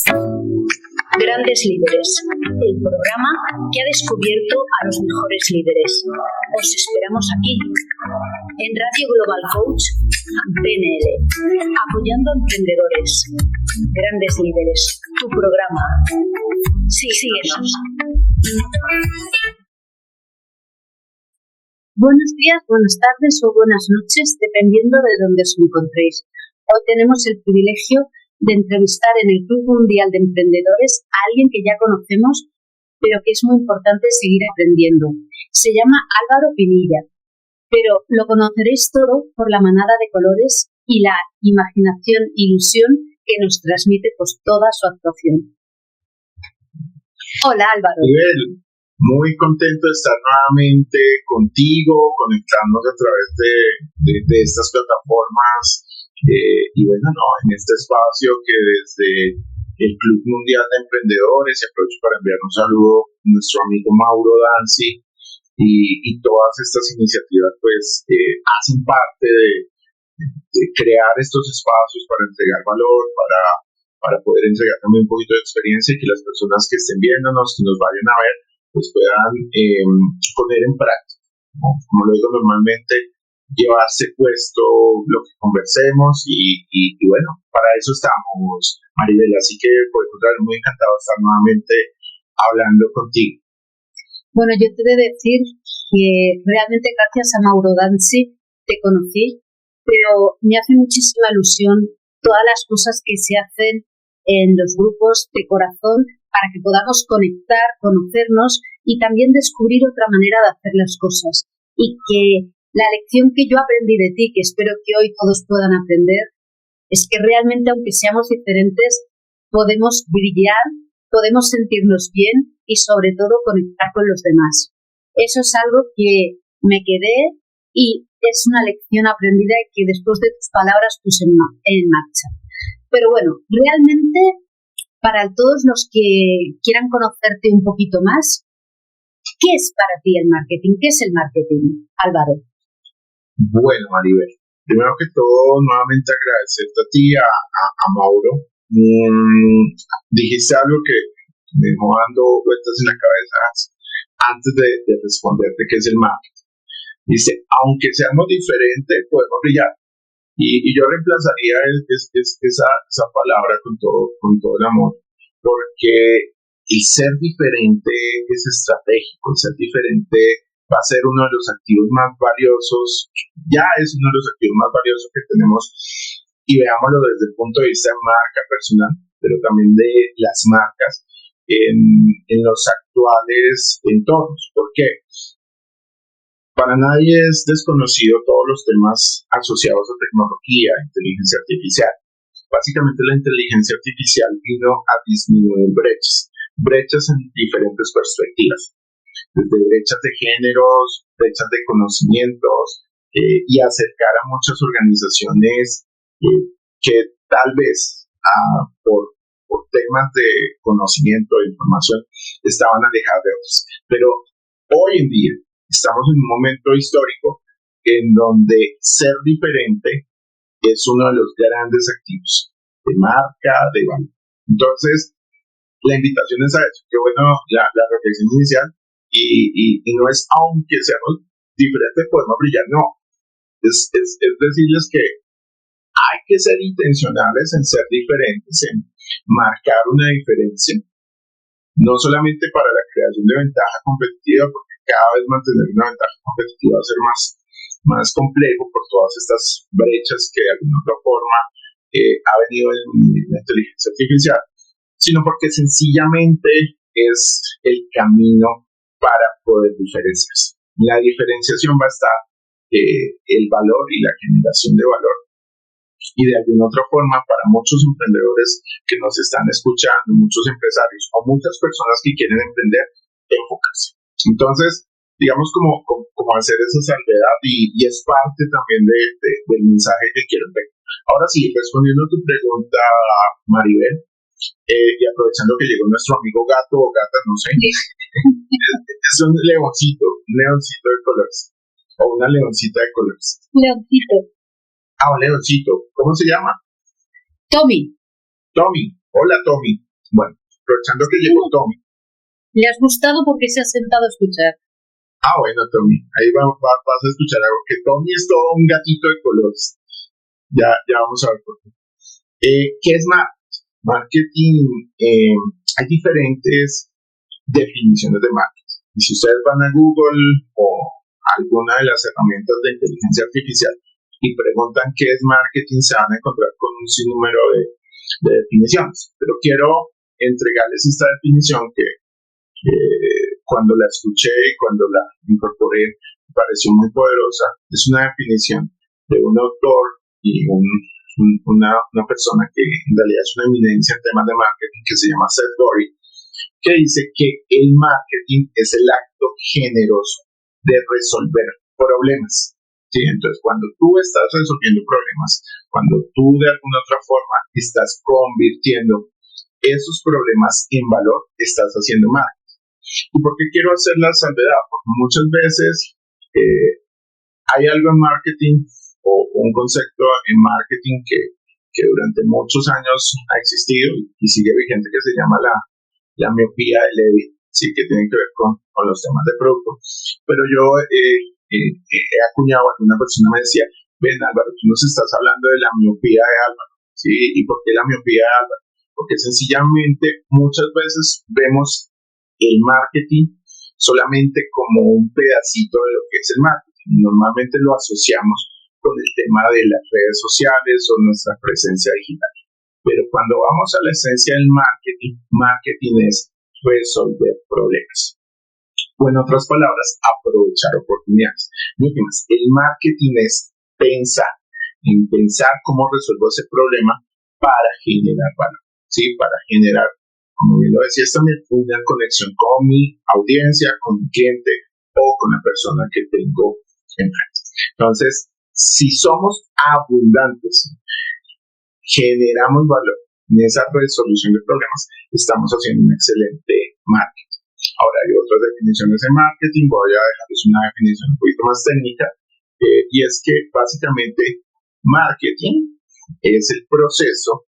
Grandes Líderes, el programa que ha descubierto a los mejores líderes. Os esperamos aquí, en Radio Global Coach, PNL, apoyando a emprendedores. Grandes Líderes, tu programa. Sí, síguenos. Buenos días, buenas tardes o buenas noches, dependiendo de dónde os encontréis. Hoy tenemos el privilegio de entrevistar en el Club Mundial de Emprendedores a alguien que ya conocemos, pero que es muy importante seguir aprendiendo. Se llama Álvaro Pinilla, pero lo conoceréis todo por la manada de colores y la imaginación e ilusión que nos transmite pues toda su actuación. Hola, Álvaro. Miguel, muy contento de estar nuevamente contigo, conectándonos a través de estas plataformas. Y bueno, en este espacio que desde el Club Mundial de Emprendedores, aprovecho para enviar un saludo a nuestro amigo Mauro Danzi y todas estas iniciativas pues hacen parte de crear estos espacios para entregar valor, para poder entregar también un poquito de experiencia y que las personas que estén viéndonos, que nos vayan a ver, pues puedan poner en práctica, ¿no? Como lo digo normalmente, llevarse puesto lo que conversemos y bueno, para eso estamos, Maribel, así que por el contrario, muy encantado de estar nuevamente hablando contigo. Bueno, yo te he de decir que realmente gracias a Mauro Danzi te conocí, pero me hace muchísima ilusión todas las cosas que se hacen en los grupos de corazón para que podamos conectar, conocernos y también descubrir otra manera de hacer las cosas. Y que la lección que yo aprendí de ti, que espero que hoy todos puedan aprender, es que realmente, aunque seamos diferentes, podemos brillar, podemos sentirnos bien y sobre todo conectar con los demás. Eso es algo que me quedé y es una lección aprendida y que después de tus palabras puse en marcha. Pero bueno, realmente, para todos los que quieran conocerte un poquito más, ¿qué es para ti el marketing? ¿Qué es el marketing, Álvaro? Bueno, Maribel, primero que todo, nuevamente agradecerte a ti, a Mauro. Dijiste algo que me dejó dando vueltas en la cabeza antes de responderte qué es el marketing. Dice, aunque seamos diferentes, podemos brillar. Y yo reemplazaría esa palabra con todo el amor, porque el ser diferente es estratégico, el ser diferente va a ser uno de los activos más valiosos, ya es uno de los activos más valiosos que tenemos, y veámoslo desde el punto de vista de marca personal, pero también de las marcas en los actuales entornos. ¿Por qué? Para nadie es desconocido todos los temas asociados a tecnología, inteligencia artificial. Básicamente la inteligencia artificial vino a disminuir brechas en diferentes perspectivas, desde brechas de géneros, brechas de conocimientos, y acercar a muchas organizaciones que tal vez por temas de conocimiento e información estaban alejadas de otras. Pero hoy en día estamos en un momento histórico en donde ser diferente es uno de los grandes activos de marca, de valor. Entonces, la invitación es a eso, que bueno, la reflexión inicial, y no es aunque seamos diferentes podemos brillar, no. Es decirles que hay que ser intencionales en ser diferentes, en marcar una diferencia, no solamente para la creación de ventaja competitiva, porque cada vez mantener una ventaja competitiva va a ser más complejo por todas estas brechas que de alguna otra forma ha venido en la inteligencia artificial, sino porque sencillamente es el camino para poder diferenciarse. La diferenciación va a estar el valor y la generación de valor, y de alguna otra forma para muchos emprendedores que nos están escuchando, muchos empresarios o muchas personas que quieren emprender, enfocarse. Entonces, digamos como hacer esa salvedad y es parte también del mensaje que quiero ver. Ahora sí, respondiendo a tu pregunta, Maribel, y aprovechando que llegó nuestro amigo gato o gata, no sé, es un leoncito de colores, o una leoncita de colores. Leoncito. Un leoncito. ¿Cómo se llama? Tommy. Hola, Tommy. Bueno, aprovechando que llegó Tommy. ¿Le has gustado porque se ha sentado a escuchar? Bueno, Tommy, ahí vas a escuchar algo, que Tommy es todo un gatito de colores. Ya vamos a ver por qué. ¿Qué es marketing? Hay diferentes definiciones de marketing. Y si ustedes van a Google o alguna de las herramientas de inteligencia artificial y preguntan qué es marketing, se van a encontrar con un sinnúmero de definiciones. Pero quiero entregarles esta definición que cuando la escuché y cuando la incorporé me pareció muy poderosa. Es una definición de un autor y una persona que en realidad es una eminencia en temas de marketing, que se llama Seth Godin, que dice que el marketing es el acto generoso de resolver problemas. ¿Sí? Entonces, cuando tú estás resolviendo problemas, cuando tú de alguna otra forma estás convirtiendo esos problemas en valor, estás haciendo marketing. ¿Y por qué quiero hacer la salvedad? Porque muchas veces hay algo en marketing o un concepto en marketing que durante muchos años ha existido y sigue vigente, que se llama la miopía de Levy, sí, que tiene que ver con los temas de producto. Pero yo he acuñado, una persona me decía, ven Álvaro, tú nos estás hablando de la miopía de Álvaro, ¿sí? ¿Y por qué la miopía de Álvaro? Porque sencillamente muchas veces vemos el marketing solamente como un pedacito de lo que es el marketing. Normalmente lo asociamos con el tema de las redes sociales o nuestra presencia digital. Pero cuando vamos a la esencia del marketing es resolver problemas. O en otras palabras, aprovechar oportunidades. El marketing es pensar cómo resolver ese problema para generar valor, ¿sí? Para generar, como bien lo decías también, una conexión con mi audiencia, con mi cliente o con la persona que tengo enfrente. Entonces, si somos abundantes, generamos valor en esa resolución de problemas, estamos haciendo un excelente marketing. Ahora hay otras definiciones de marketing, voy a dejarles una definición un poquito más técnica, y es que básicamente marketing es el proceso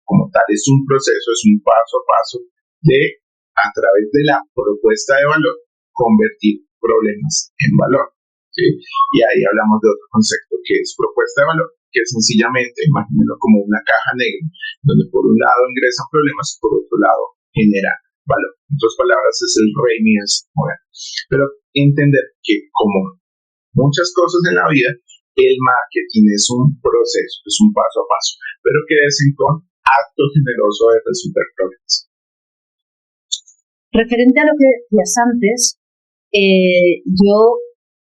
como tal, es un proceso, es un paso a paso de, a través de la propuesta de valor, convertir problemas en valor. ¿Sí? Y ahí hablamos de otro concepto que es propuesta de valor, que es sencillamente, imagínenlo como una caja negra, donde por un lado ingresan problemas y por otro lado genera valor. En otras palabras, es el rey Midas moderno. Pero entender que, como muchas cosas en la vida, el marketing es un proceso, es un paso a paso, pero que desen con acto generoso de resolver problemas. Referente a lo que decías antes, yo,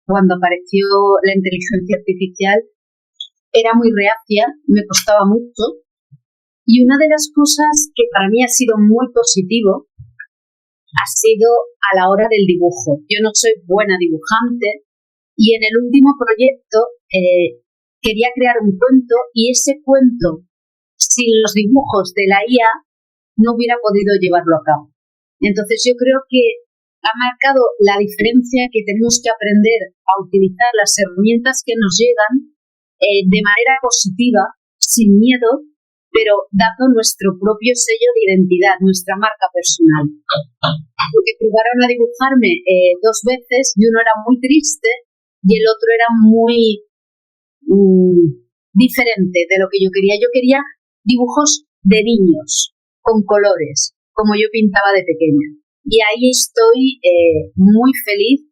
cuando apareció la inteligencia artificial, era muy reacia, me costaba mucho, y una de las cosas que para mí ha sido muy positivo ha sido a la hora del dibujo. Yo no soy buena dibujante y en el último proyecto quería crear un cuento y ese cuento, sin los dibujos de la IA, no hubiera podido llevarlo a cabo. Entonces yo creo que ha marcado la diferencia, que tenemos que aprender a utilizar las herramientas que nos llegan de manera positiva, sin miedo, pero dando nuestro propio sello de identidad, nuestra marca personal. Porque probaron a dibujarme 2 veces y uno era muy triste y el otro era muy diferente de lo que yo quería. Yo quería dibujos de niños, con colores, como yo pintaba de pequeña. Y ahí estoy muy feliz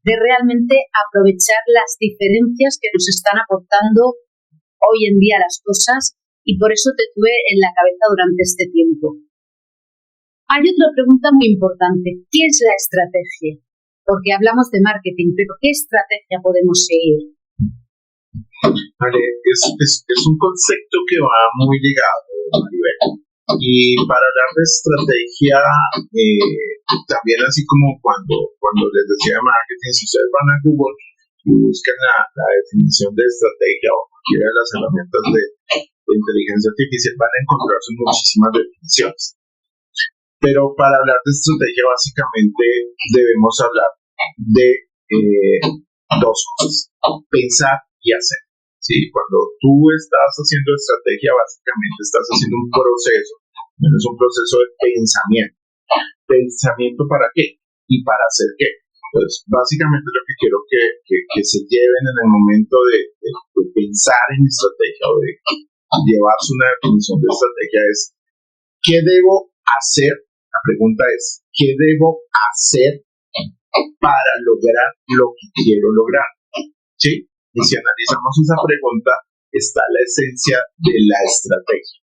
de realmente aprovechar las diferencias que nos están aportando hoy en día las cosas, y por eso te tuve en la cabeza durante este tiempo. Hay otra pregunta muy importante. ¿Qué es la estrategia? Porque hablamos de marketing, pero ¿qué estrategia podemos seguir? Vale, es un concepto que va muy ligado, Maribel. Y para hablar de estrategia, también así como cuando les decía marketing, si ustedes van a Google y buscan la definición de estrategia o cualquiera de las herramientas de inteligencia artificial, van a encontrarse muchísimas definiciones. Pero para hablar de estrategia, básicamente debemos hablar de 2 cosas: pensar y hacer. ¿Sí? Cuando tú estás haciendo estrategia, básicamente estás haciendo un proceso Es un proceso de pensamiento. ¿Pensamiento para qué? ¿Y para hacer qué? Pues básicamente lo que quiero que se lleven en el momento de pensar en estrategia o de llevarse una definición de estrategia es ¿qué debo hacer? La pregunta es ¿qué debo hacer para lograr lo que quiero lograr? ¿Sí? Y si analizamos esa pregunta, está la esencia de la estrategia.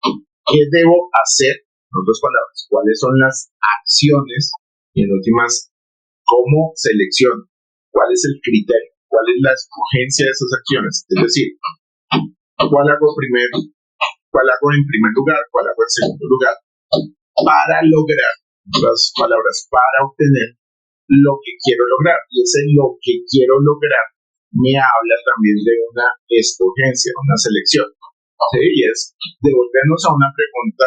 ¿Qué debo hacer? En otras palabras, ¿cuáles son las acciones? Y en últimas, ¿cómo selecciono? ¿Cuál es el criterio? ¿Cuál es la escogencia de esas acciones? Es decir, ¿cuál hago primero? ¿Cuál hago en primer lugar? ¿Cuál hago en segundo lugar? Para lograr, en otras palabras, para obtener lo que quiero lograr. Y ese lo que quiero lograr me habla también de una escogencia, una selección. ¿Sí? Y es devolvernos a una pregunta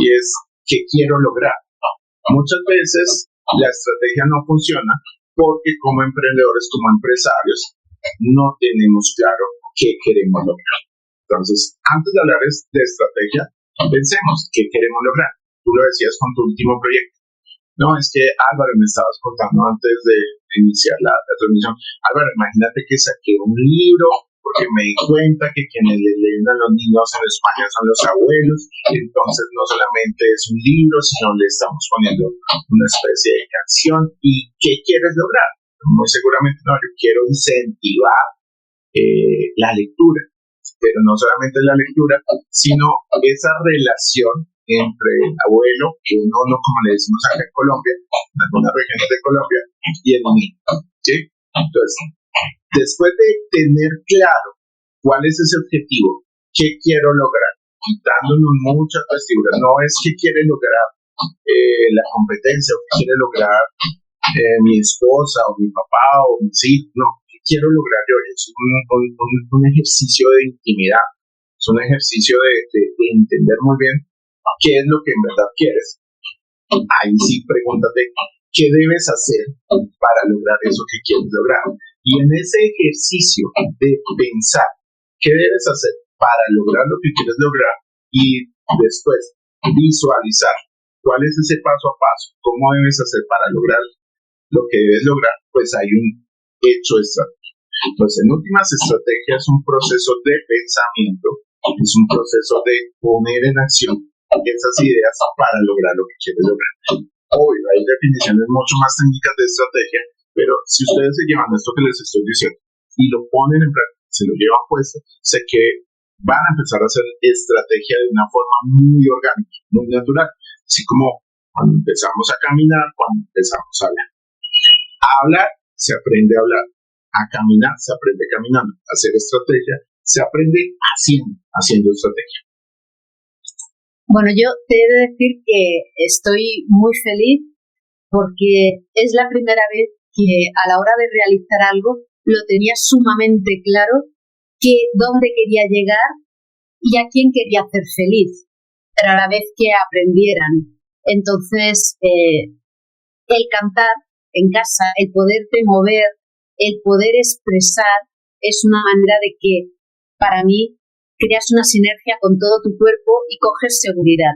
y es ¿qué quiero lograr? Muchas veces la estrategia no funciona porque como emprendedores, como empresarios, no tenemos claro qué queremos lograr. Entonces, antes de hablar de estrategia, pensemos qué queremos lograr. Tú lo decías con tu último proyecto. No, es que Álvaro, me estabas contando antes de iniciar la transmisión. Álvaro, imagínate que saqué un libro porque me di cuenta que quienes le leen a los niños en España son los abuelos. Entonces, no solamente es un libro, sino le estamos poniendo una especie de canción. ¿Y qué quieres lograr? Muy seguramente no, yo quiero incentivar la lectura. Pero no solamente la lectura, sino esa relación entre el abuelo, que uno no como le decimos acá en Colombia, en algunas regiones de Colombia, y el niño. ¿Sí? Entonces, después de tener claro cuál es ese objetivo, qué quiero lograr, quitándonos muchas vestiduras, no es que quiere lograr la competencia, o que quiere lograr mi esposa, o mi papá, o mi hijo, no. Quiero lograr yo es un ejercicio de intimidad, es un ejercicio de entender muy bien qué es lo que en verdad quieres. Ahí sí pregúntate qué debes hacer para lograr eso que quieres lograr. Y en ese ejercicio de pensar qué debes hacer para lograr lo que quieres lograr y después visualizar cuál es ese paso a paso, cómo debes hacer para lograr lo que debes lograr, pues hay un hecho estratégico. Pues en últimas, estrategia es un proceso de pensamiento, es un proceso de poner en acción esas ideas para lograr lo que quieres lograr. Obvio, hay definiciones mucho más técnicas de estrategia, pero si ustedes se llevan esto que les estoy diciendo y lo ponen en práctica, se lo llevan puesto, sé que van a empezar a hacer estrategia de una forma muy orgánica, muy natural, así como cuando empezamos a caminar, cuando empezamos a hablar. A hablar, se aprende a hablar. A caminar, se aprende caminando. A hacer estrategia, se aprende haciendo estrategia. Bueno, yo te he de decir que estoy muy feliz porque es la primera vez que a la hora de realizar algo lo tenía sumamente claro que dónde quería llegar y a quién quería hacer feliz, pero a la vez que aprendieran. Entonces, el cantar en casa, el poderte mover, el poder expresar es una manera de que, para mí, creas una sinergia con todo tu cuerpo y coges seguridad.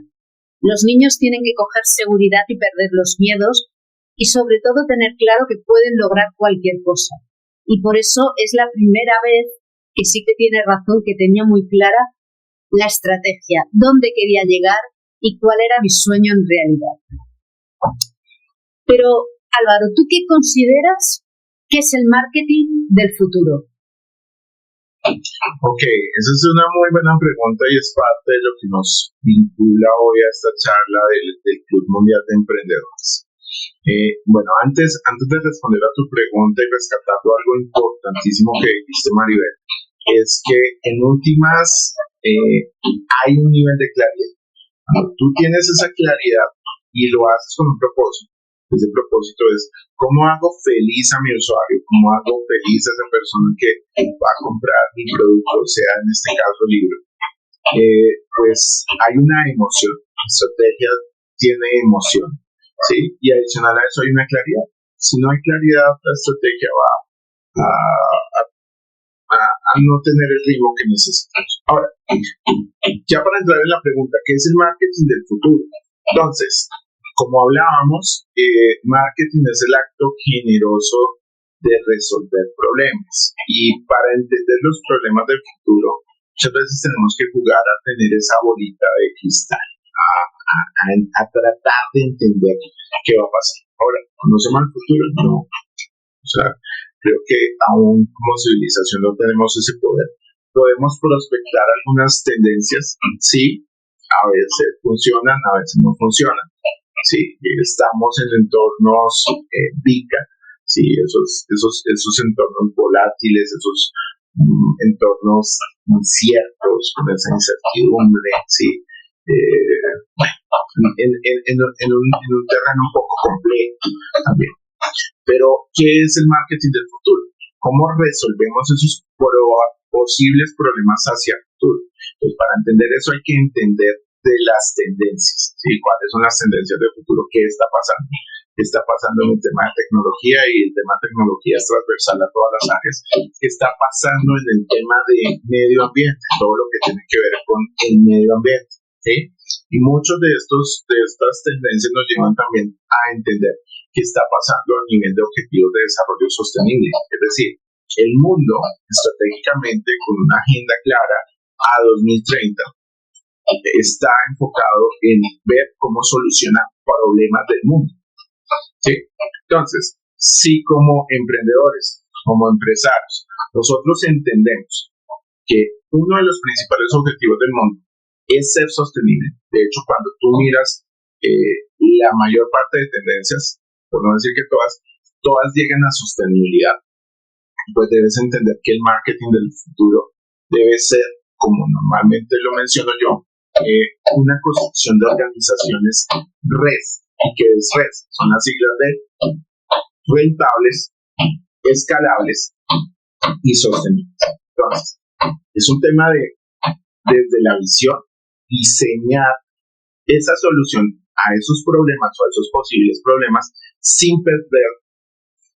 Los niños tienen que coger seguridad y perder los miedos y sobre todo tener claro que pueden lograr cualquier cosa. Y por eso es la primera vez que sí que tiene razón, que tenía muy clara la estrategia, dónde quería llegar y cuál era mi sueño en realidad. Pero, Álvaro, ¿tú qué consideras que es el marketing del futuro? Ok, esa es una muy buena pregunta y es parte de lo que nos vincula hoy a esta charla del Club Mundial de Emprendedores. Bueno, antes de responder a tu pregunta y rescatando algo importantísimo que dijiste, Maribel, es que en últimas hay un nivel de claridad. Cuando tú tienes esa claridad y lo haces con un propósito, ese propósito es cómo hago feliz a mi usuario, cómo hago feliz a esa persona que va a comprar mi producto, sea en este caso libro. Pues hay una emoción, la estrategia tiene emoción, ¿sí? Y adicional a eso hay una claridad. Si no hay claridad, la estrategia va a al no tener el ritmo que necesitamos. Ahora, ya para entrar en la pregunta, ¿qué es el marketing del futuro? Entonces, como hablábamos, marketing es el acto generoso de resolver problemas. Y para entender los problemas del futuro, muchas veces tenemos que jugar a tener esa bolita de cristal, a tratar de entender qué va a pasar. Ahora, ¿conocemos el futuro? No. O sea, creo que aún como civilización no tenemos ese poder. Podemos prospectar algunas tendencias, sí, a veces funcionan, a veces no funcionan. Sí, estamos en entornos VICA, sí, esos entornos volátiles, esos entornos inciertos, con esa incertidumbre, sí, en un terreno un poco complejo también. Pero, ¿qué es el marketing del futuro? ¿Cómo resolvemos esos posibles problemas hacia el futuro? Pues para entender eso hay que entender de las tendencias, ¿sí? ¿Cuáles son las tendencias del futuro? ¿Qué está pasando? ¿Qué está pasando en el tema de tecnología? Y el tema de tecnología es transversal a todas las áreas. ¿Qué está pasando en el tema de medio ambiente? Todo lo que tiene que ver con el medio ambiente, ¿sí? Y muchos de estas tendencias nos llevan también a entender qué está pasando a nivel de objetivos de desarrollo sostenible. Es decir, el mundo estratégicamente con una agenda clara a 2030 está enfocado en ver cómo solucionar problemas del mundo, ¿sí? Entonces, si como emprendedores, como empresarios, nosotros entendemos que uno de los principales objetivos del mundo es ser sostenible. De hecho, cuando tú miras la mayor parte de tendencias, por no decir que todas llegan a sostenibilidad, pues debes entender que el marketing del futuro debe ser, como normalmente lo menciono yo, una construcción de organizaciones RES. ¿Y qué es RES? Son las siglas de rentables, escalables y sostenibles. Entonces, es un tema desde la visión, diseñar esa solución a esos problemas o a esos posibles problemas sin perder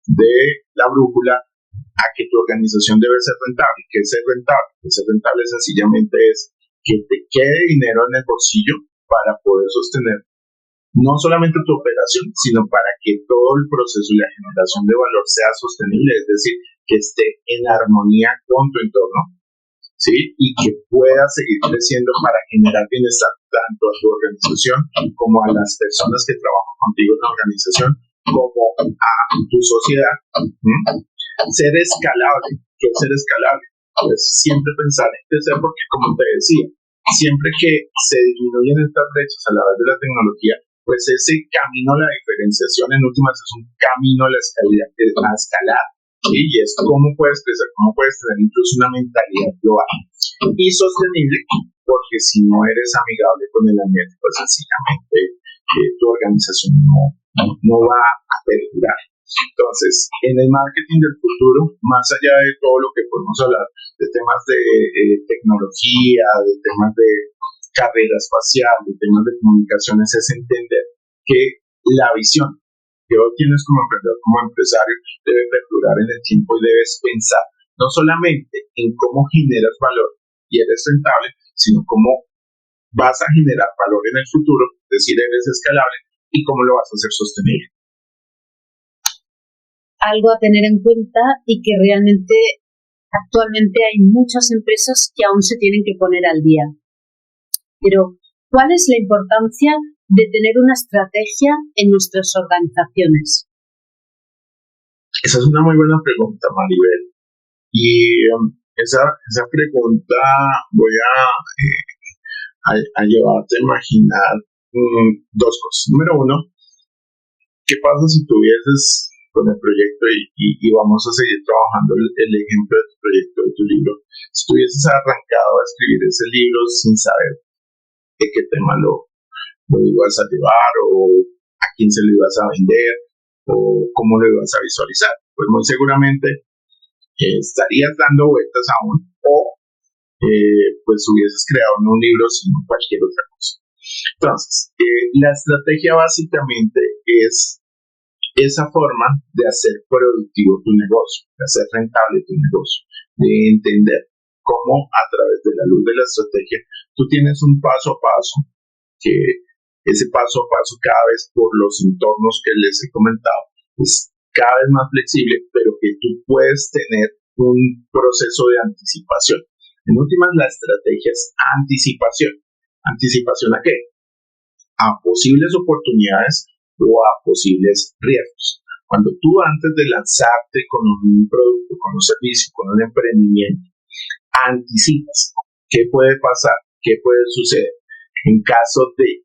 de la brújula a que tu organización debe ser rentable. ¿Qué es ser rentable? Ser rentable sencillamente es que te quede dinero en el bolsillo para poder sostener no solamente tu operación, sino para que todo el proceso y la generación de valor sea sostenible, es decir, que esté en armonía con tu entorno, ¿sí? Y que pueda seguir creciendo para generar bienestar tanto a tu organización como a las personas que trabajan contigo en la organización, como a tu sociedad. Ser escalable. ¿Qué es ser escalable? Pues siempre pensar en crecer, porque como te decía, siempre que se disminuyen estas brechas a la vez de la tecnología, pues ese camino a la diferenciación en últimas es un camino a la escalar, ¿sí? Y es cómo puedes crecer, cómo puedes tener incluso una mentalidad global y sostenible, porque si no eres amigable con el ambiente, pues sencillamente tu organización no va a perdurar. Entonces, en el marketing del futuro, más allá de todo lo que podemos hablar de temas de tecnología, de temas de carrera espacial, de temas de comunicaciones, es entender que la visión que hoy tienes como emprendedor, como empresario, debe perdurar en el tiempo y debes pensar no solamente en cómo generas valor y eres rentable, sino cómo vas a generar valor en el futuro, es decir, eres escalable, y cómo lo vas a hacer sostenible. Algo a tener en cuenta y que realmente actualmente hay muchas empresas que aún se tienen que poner al día. Pero, ¿cuál es la importancia de tener una estrategia en nuestras organizaciones? Esa es una muy buena pregunta, Maribel. Y esa pregunta voy a llevarte a imaginar dos cosas. Número uno, ¿qué pasa si tuvieses con el proyecto y vamos a seguir trabajando el ejemplo de tu proyecto, de tu libro? Si tuvieses arrancado a escribir ese libro sin saber de qué tema lo ibas a llevar, o a quién se lo ibas a vender, o cómo lo ibas a visualizar, pues muy seguramente estarías dando vueltas aún, o pues hubieses creado no un libro sino cualquier otra cosa. Entonces, la estrategia básicamente es esa forma de hacer productivo tu negocio, de hacer rentable tu negocio, de entender cómo a través de la luz de la estrategia tú tienes un paso a paso, que ese paso a paso cada vez por los entornos que les he comentado es cada vez más flexible, pero que tú puedes tener un proceso de anticipación. En últimas, la estrategia es anticipación. ¿Anticipación a qué? A posibles oportunidades o a posibles riesgos. Cuando tú antes de lanzarte con un producto, con un servicio, con un emprendimiento, anticipas qué puede pasar, qué puede suceder en caso de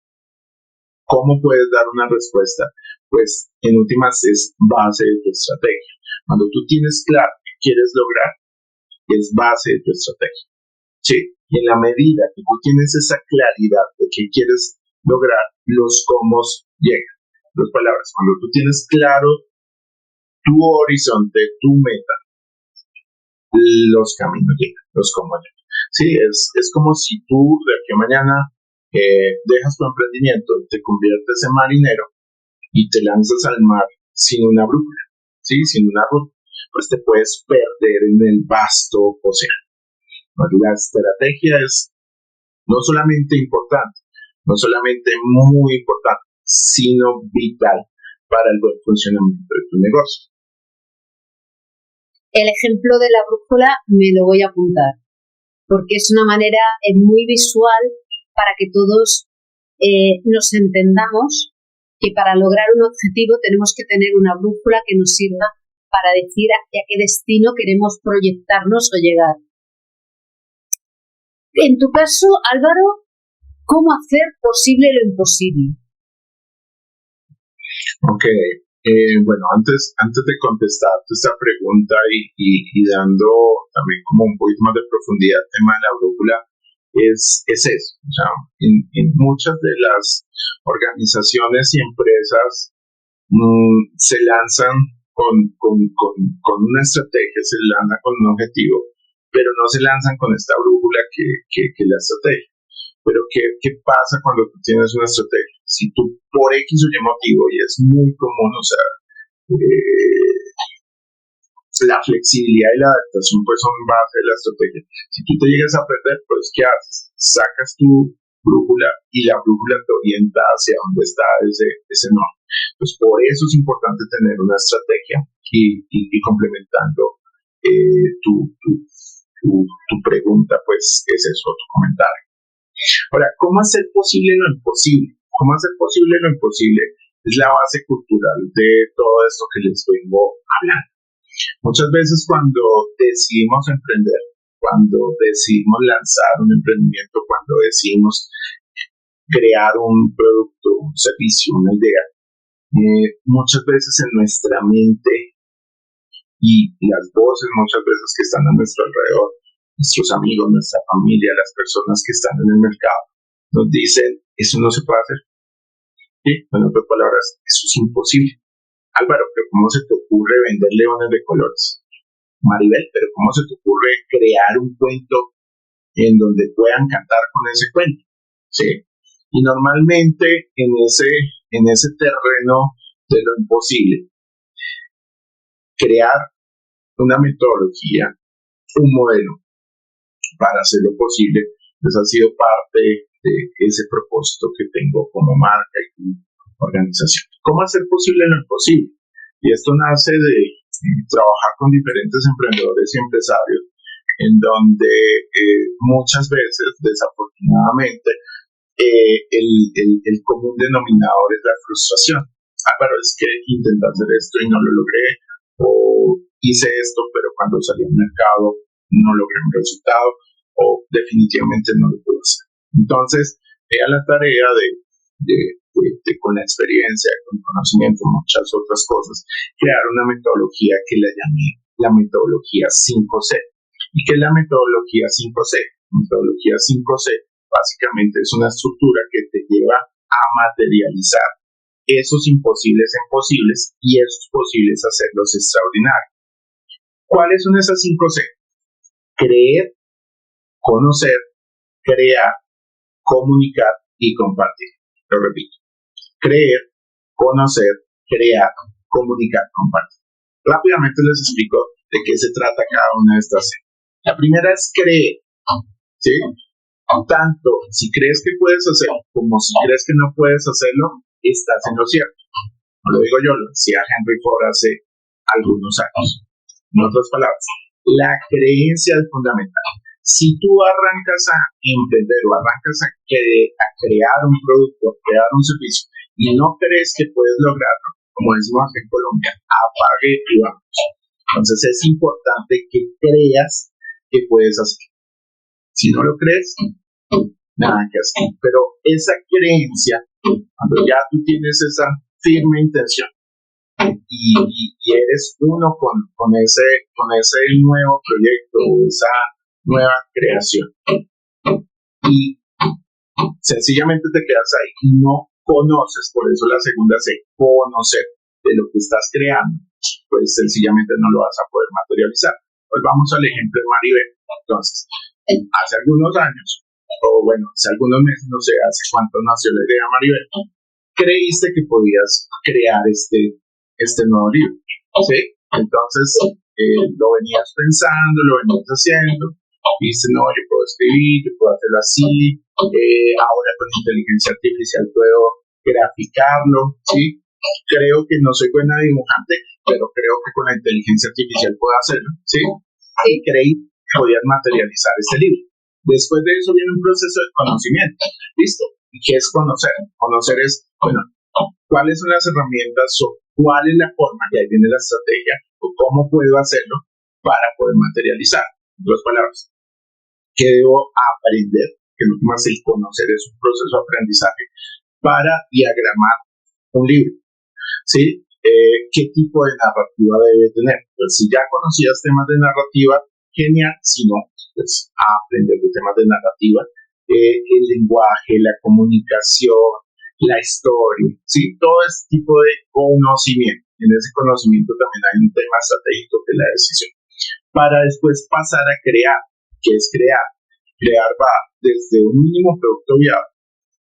cómo puedes dar una respuesta, pues en últimas es base de tu estrategia. Cuando tú tienes claro qué quieres lograr, es base de tu estrategia. Sí, y en la medida que tú tienes esa claridad de qué quieres lograr, los cómo llegan. Dos palabras, cuando tú tienes claro tu horizonte, tu meta, los caminos llegan, los cómo llegan. Sí, es como si tú de aquí a mañana dejas tu emprendimiento, te conviertes en marinero y te lanzas al mar sin una brújula, ¿sí? Sin una ruta, pues te puedes perder en el vasto océano. La estrategia es no solamente importante, no solamente muy importante, sino vital para el buen funcionamiento de tu negocio. El ejemplo de la brújula me lo voy a apuntar, porque es una manera muy visual para que todos nos entendamos que para lograr un objetivo tenemos que tener una brújula que nos sirva para decir a qué destino queremos proyectarnos o llegar. En tu caso, Álvaro, ¿cómo hacer posible lo imposible? Ok, bueno, antes de contestarte esta pregunta y dando también como un poquito más de profundidad al tema de la brújula, es eso. O sea, en muchas de las organizaciones y empresas se lanzan con una estrategia, se lanzan con un objetivo, pero no se lanzan con esta brújula que la estrategia. Pero ¿qué pasa cuando tú tienes una estrategia? Si tú por X o Y motivo, y es muy común, o sea, la flexibilidad y la adaptación pues son base de la estrategia. Si tú te llegas a perder, pues ¿qué haces? Sacas tu brújula y la brújula te orienta hacia dónde está ese norte. Pues por eso es importante tener una estrategia y complementando tu pregunta, pues es eso, tu comentario. Ahora, ¿cómo hacer posible lo imposible? ¿Cómo hacer posible lo imposible? Es la base cultural de todo esto que les vengo hablando. Muchas veces cuando decidimos emprender, cuando decidimos lanzar un emprendimiento, cuando decidimos crear un producto, un servicio, una idea, muchas veces en nuestra mente y las voces muchas veces que están a nuestro alrededor, nuestros amigos, nuestra familia, las personas que están en el mercado, nos dicen, eso no se puede hacer. ¿Sí? En otras palabras, eso es imposible. Álvaro, pero ¿cómo se te ocurre vender leones de colores? Maribel, pero ¿cómo se te ocurre crear un cuento en donde puedan cantar con ese cuento? ¿Sí? Y normalmente en ese terreno de lo imposible, crear una metodología, un modelo para hacer lo posible, pues ha sido parte de ese propósito que tengo como marca y como organización. ¿Cómo hacer posible lo imposible? Y esto nace de trabajar con diferentes emprendedores y empresarios, en donde muchas veces, desafortunadamente, el común denominador es la frustración. Pero es que intenté hacer esto y no lo logré, o hice esto, pero cuando salí al mercado no logré un resultado, o definitivamente no lo pude hacer. Entonces, a la tarea de con la experiencia, con el conocimiento, muchas otras cosas, crear una metodología que la llamé la metodología 5C. ¿Y qué es la metodología 5C? Metodología 5C básicamente es una estructura que te lleva a materializar esos imposibles en posibles y esos posibles hacerlos extraordinarios. ¿Cuáles son esas 5C? Creer, conocer, crear, comunicar y compartir. Lo repito. Creer, conocer, crear, comunicar, compartir. Rápidamente les explico de qué se trata cada una de estas. La primera es creer, ¿sí? Tanto si crees que puedes hacerlo como si crees que no puedes hacerlo, estás en lo cierto. No lo digo yo, lo decía Henry Ford hace algunos años. En otras palabras, la creencia es fundamental. Si tú arrancas a emprender o arrancas a crear un producto, crear un servicio y no crees que puedes lograrlo, como decimos aquí en Colombia, apague y vamos. Entonces es importante que creas que puedes hacer. Si no lo crees, nada que hacer. Pero esa creencia, cuando ya tú tienes esa firme intención y eres uno con ese nuevo proyecto, esa nueva creación, y sencillamente te quedas ahí y no conoces, por eso la segunda C, conocer de lo que estás creando, pues sencillamente no lo vas a poder materializar. Pues vamos al ejemplo de Maribel. Entonces, hace algunos años, o bueno, hace algunos meses, no sé hace cuánto nació la idea de Maribel, creíste que podías crear este nuevo libro, ¿sí? Entonces, lo venías pensando, lo venías haciendo, y dices, no, yo puedo escribir, yo puedo hacerlo así, ahora con inteligencia artificial puedo graficarlo, ¿sí? Creo que no soy buena dibujante, pero creo que con la inteligencia artificial puedo hacerlo, ¿sí? Y creí que podías materializar este libro. Después de eso viene un proceso de conocimiento, ¿listo? ¿Y qué es conocer? Conocer es, bueno, cuáles son las herramientas o cuál es la forma, y ahí viene la estrategia, o cómo puedo hacerlo para poder materializar. En otras palabras, ¿qué debo aprender? Que no más el conocer es un proceso de aprendizaje para diagramar un libro, ¿sí? ¿Qué tipo de narrativa debe tener? Pues si ya conocías temas de narrativa, genial. Si no, pues a aprender de temas de narrativa, el lenguaje, la comunicación, la historia, ¿sí? Todo este tipo de conocimiento. En ese conocimiento también hay un tema estratégico que es la decisión. Para después pasar a crear. ¿Qué es crear? Crear va desde un mínimo producto viable,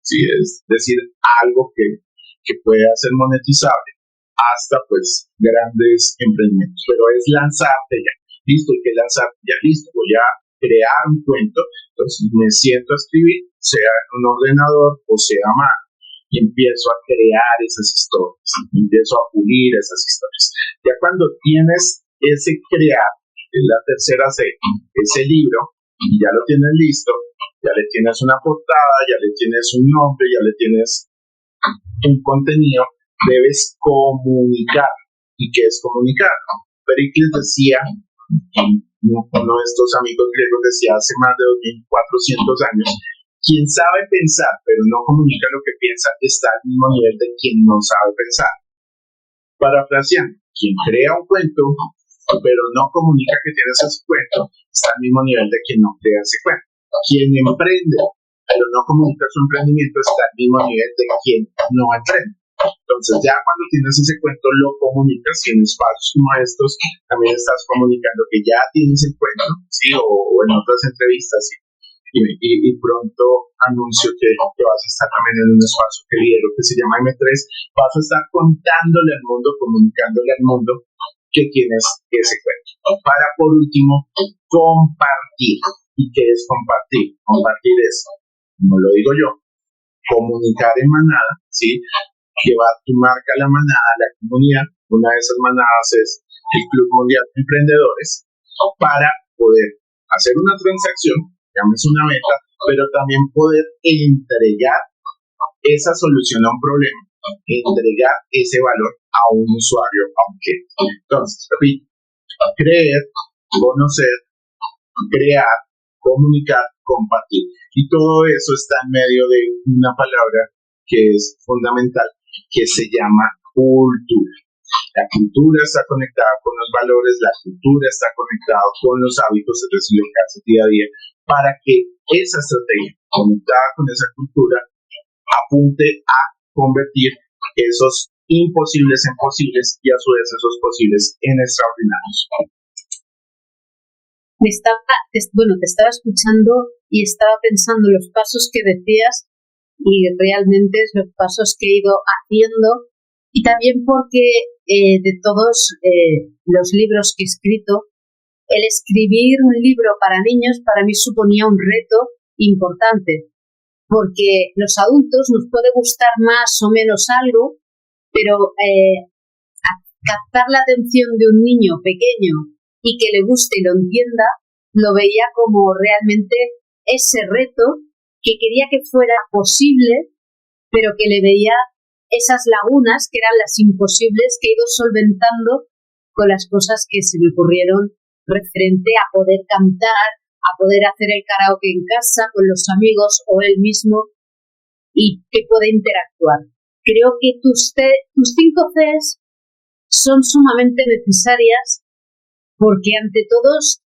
¿sí? Es decir, algo que pueda ser monetizable, hasta pues grandes emprendimientos. Pero es lanzarte ya. Listo, hay que lanzarte ya. Listo, voy a crear un cuento. Entonces me siento a escribir, sea en un ordenador o sea a mano, y empiezo a crear esas historias, empiezo a pulir esas historias. Ya cuando tienes ese crear, es la tercera C, ese libro, y ya lo tienes listo, ya le tienes una portada, ya le tienes un nombre, ya le tienes un contenido, debes comunicar. ¿Y qué es comunicar? Pericles decía, uno de estos amigos griegos decía hace más de 2400 años, quien sabe pensar pero no comunica lo que piensa está al mismo nivel de quien no sabe pensar. Parafraseando, quien crea un cuento pero no comunica que tiene ese cuento está al mismo nivel de quien no crea ese cuento. Quien emprende pero no comunica su emprendimiento está al mismo nivel de quien no emprende. Entonces ya cuando tienes ese cuento lo comunicas, y en espacios como estos también estás comunicando que ya tienes el cuento, ¿sí? o en otras entrevistas, ¿sí? Y pronto anuncio que vas a estar también en un espacio que lidero que se llama M3, vas a estar contándole al mundo, comunicándole al mundo que tienes ese cuento. Para por último, compartir. ¿Y qué es compartir? Compartir es, no lo digo yo, comunicar en manada, ¿sí? Llevar tu marca a la manada, a la comunidad. Una de esas manadas es el Club Mundial de Emprendedores, para poder hacer una transacción, llámese una venta, pero también poder entregar esa solución a un problema, entregar ese valor a un usuario, a un cliente. Entonces, repito, creer, conocer, crear, comunicar, compartir. Y todo eso está en medio de una palabra que es fundamental, que se llama cultura. La cultura está conectada con los valores, la cultura está conectada con los hábitos, es decir, lo que hace día a día, para que esa estrategia conectada con esa cultura apunte a convertir esos imposibles en posibles y a su vez esos posibles en extraordinarios. Te estaba escuchando y estaba pensando los pasos que decías, y realmente es los pasos que he ido haciendo, y también porque de todos los libros que he escrito, el escribir un libro para niños para mí suponía un reto importante, porque los adultos nos puede gustar más o menos algo, pero captar la atención de un niño pequeño y que le guste y lo entienda, lo veía como realmente ese reto que quería que fuera posible, pero que le veía esas lagunas que eran las imposibles que he ido solventando con las cosas que se me ocurrieron referente a poder cantar, a poder hacer el karaoke en casa con los amigos o él mismo y que pueda interactuar. Creo que tus 5 Cs son sumamente necesarias porque ante todos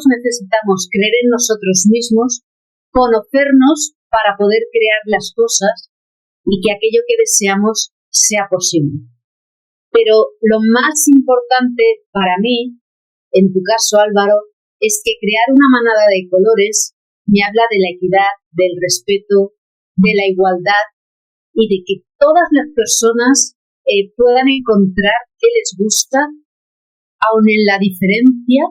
necesitamos creer en nosotros mismos, conocernos para poder crear las cosas y que aquello que deseamos sea posible. Pero lo más importante para mí, en tu caso Álvaro, es que crear una manada de colores me habla de la equidad, del respeto, de la igualdad y de que todas las personas puedan encontrar qué les gusta, aun en la diferencia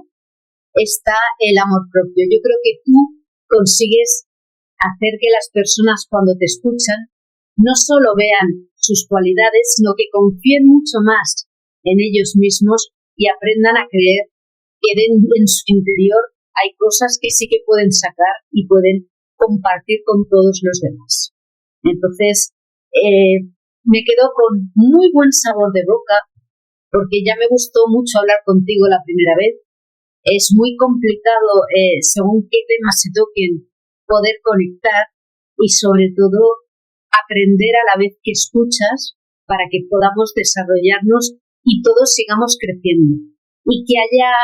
está el amor propio. Yo creo que tú consigues hacer que las personas cuando te escuchan no solo vean sus cualidades, sino que confíen mucho más en ellos mismos y aprendan a creer que en su interior hay cosas que sí que pueden sacar y pueden compartir con todos los demás. Entonces, me quedo con muy buen sabor de boca porque ya me gustó mucho hablar contigo la primera vez. Es muy complicado, según qué temas se toquen, poder conectar y sobre todo aprender a la vez que escuchas para que podamos desarrollarnos y todos sigamos creciendo. Y que haya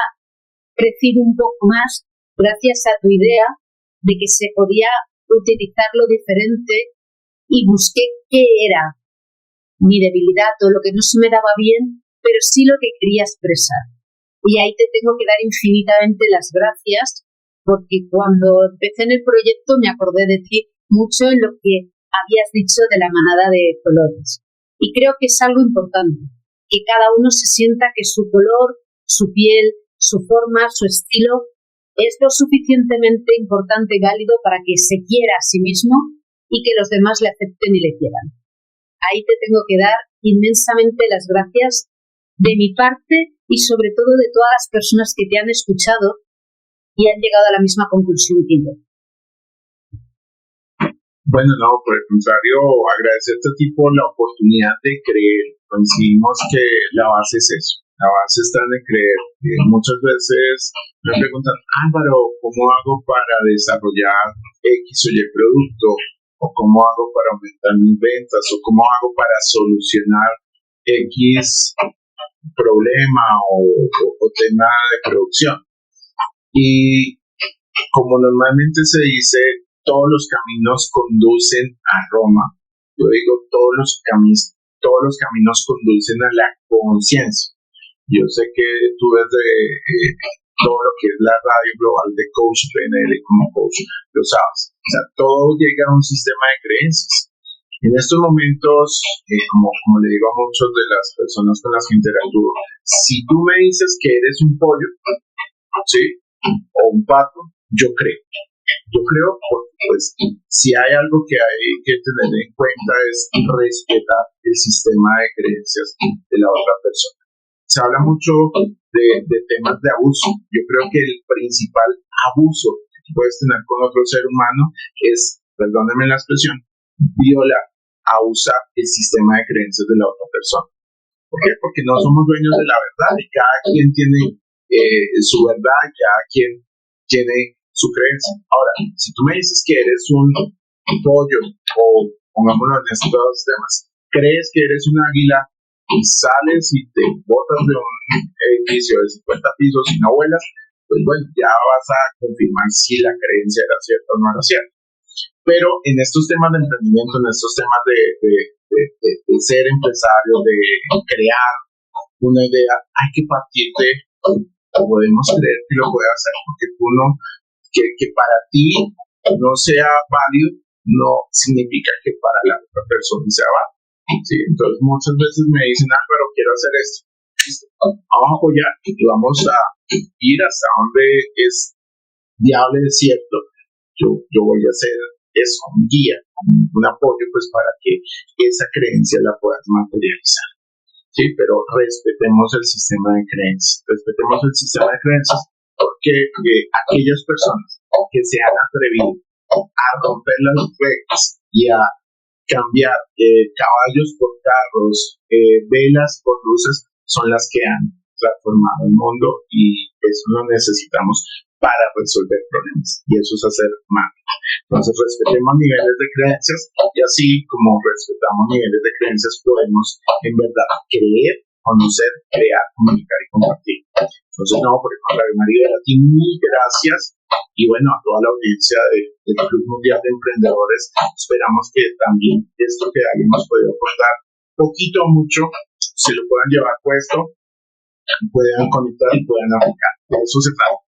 crecido un poco más gracias a tu idea de que se podía utilizar lo diferente y busqué qué era mi debilidad o lo que no se me daba bien, pero sí lo que quería expresar. Y ahí te tengo que dar infinitamente las gracias porque cuando empecé en el proyecto me acordé de ti mucho en lo que habías dicho de la manada de colores. Y creo que es algo importante, que cada uno se sienta que su color, su piel, su forma, su estilo es lo suficientemente importante y válido para que se quiera a sí mismo y que los demás le acepten y le quieran. Ahí te tengo que dar inmensamente las gracias de mi parte y sobre todo de todas las personas que te han escuchado y han llegado a la misma conclusión que yo. Bueno, no, por el contrario, agradecerte a ti por la oportunidad de creer. Coincidimos que la base es eso, la base está en el creer. Muchas veces me preguntan, Álvaro, ¿cómo hago para desarrollar X o Y producto? ¿O cómo hago para aumentar mis ventas? ¿O cómo hago para solucionar X problema o tema de producción? Y como normalmente se dice, todos los caminos conducen a Roma. Yo digo, todos los caminos conducen a la conciencia. Yo sé que tú desde todo lo que es la radio global de Coach PNL como coach, lo sabes. O sea, todo llega a un sistema de creencias. En estos momentos, como le digo a muchas de las personas con las que interactúo, si tú me dices que eres un pollo, ¿sí? O un pato, yo creo. Yo creo porque, pues, si hay algo que hay que tener en cuenta es respetar el sistema de creencias de la otra persona. Se habla mucho de temas de abuso. Yo creo que el principal abuso que puedes tener con otro ser humano es, perdónenme la expresión, violar, abusar el sistema de creencias de la otra persona. ¿Por qué? Porque no somos dueños de la verdad y cada quien tiene su verdad, cada quien tiene su creencia. Ahora, si tú me dices que eres un pollo o pongámoslo en estos temas, crees que eres un águila y sales y te botas de un edificio de 50 pisos y no vuelas, pues bueno, ya vas a confirmar si la creencia era cierta o no era cierta. Pero en estos temas de emprendimiento, en estos temas de ser empresario, de crear una idea, hay que partir de podemos creer que lo puede hacer, porque uno que para ti no sea válido no significa que para la otra persona sea válido. ¿Sí? Entonces muchas veces me dicen, pero quiero hacer esto. vamos a apoyar y vamos a ir hasta donde es viable, es cierto. Yo voy a hacer eso, un guía, un apoyo, pues para que esa creencia la puedas materializar. Sí, pero respetemos el sistema de creencias, porque aquellas personas que se han atrevido a romper las reglas y a cambiar caballos por carros, velas por luces, son las que han transformado el mundo, y eso lo necesitamos para resolver problemas, y eso es hacer magia. Entonces respetemos niveles de creencias, y así como respetamos niveles de creencias podemos en verdad creer, conocer, crear, comunicar y compartir. Entonces por el contrario, Maribel, a ti mil gracias, y bueno, a toda la audiencia del Club Mundial de Emprendedores, esperamos que también esto que hayamos podido aportar, poquito o mucho, se lo puedan llevar puesto, puedan conectar y puedan aplicar. De eso se trata.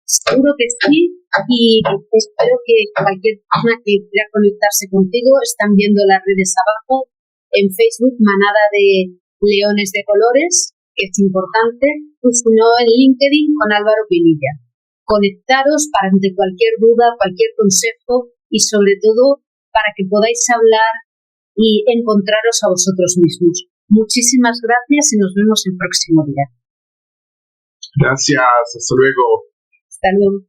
Seguro que sí, y espero que cualquier persona que quiera conectarse contigo, están viendo las redes abajo, en Facebook, Manada de Leones de Colores, que es importante, y si no en LinkedIn con Álvaro Pinilla. Conectaros para ante cualquier duda, cualquier consejo, y sobre todo para que podáis hablar y encontraros a vosotros mismos. Muchísimas gracias y nos vemos el próximo día. Gracias, hasta luego. Hasta luego.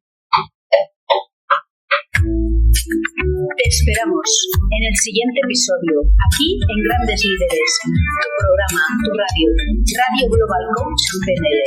Te esperamos en el siguiente episodio, aquí en Grandes Líderes, tu programa, tu radio, Radio Global Coach PNL.